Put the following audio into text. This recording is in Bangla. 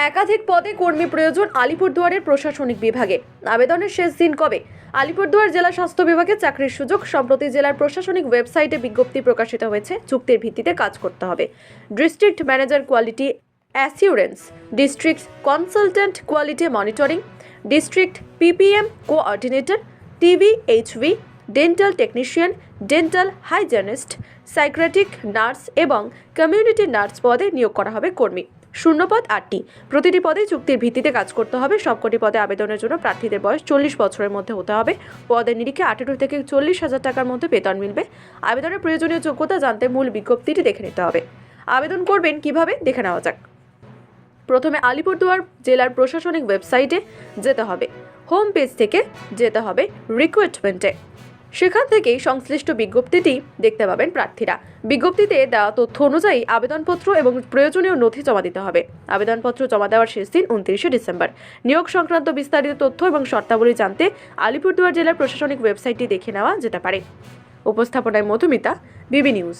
একাধিক পদে কর্মী প্রয়োজন আলিপুরদুয়ারের প্রশাসনিক বিভাগে। আবেদনের শেষ দিন কবে? আলিপুরদুয়ার জেলা স্বাস্থ্য বিভাগে চাকরির সুযোগ। সম্প্রতি জেলার প্রশাসনিক ওয়েবসাইটে বিজ্ঞপ্তি প্রকাশিত হয়েছে। চুক্তির ভিত্তিতে কাজ করতে হবে। District manager quality assurance, district consultant quality monitoring, district PPM coordinator, TVHV, dental technician, dental hygienist, psychiatric nurse এবং কমিউনিটি নার্স পদে নিয়োগ করা হবে কর্মী। শূন্যপদ 8টি। প্রতিটি পদে চুক্তির ভিত্তিতে কাজ করতে হবে। সবকটি পদে আবেদনের জন্য প্রার্থীদের বয়স 40 বছরের মধ্যে হতে হবে। পদের নিরিখে 18 থেকে 40,000 টাকার মধ্যে বেতন মিলবে। আবেদনের প্রয়োজনীয় যোগ্যতা জানতে মূল বিজ্ঞপ্তিটি দেখে নিতে হবে। আবেদন করবেন কিভাবে দেখে নেওয়া যাক। প্রথমে আলিপুরদুয়ার জেলার প্রশাসনিক ওয়েবসাইটে যেতে হবে। হোম পেজ থেকে যেতে হবে রিক্রুটমেন্টে। সেখান থেকেই সংশ্লিষ্ট বিজ্ঞপ্তিটি দেখতে পাবেন প্রার্থীরা। বিজ্ঞপ্তিতে দেওয়া তথ্য অনুযায়ী আবেদনপত্র এবং প্রয়োজনীয় নথি জমা দিতে হবে। আবেদনপত্র জমা দেওয়ার শেষ দিন 29শে ডিসেম্বর। নিয়োগ সংক্রান্ত বিস্তারিত তথ্য এবং শর্তাবলী জানতে আলিপুরদুয়ার জেলার প্রশাসনিক ওয়েবসাইটটি দেখে নেওয়া যেতে পারে। উপস্থাপনায় মধুমিতা, বিবি নিউজ।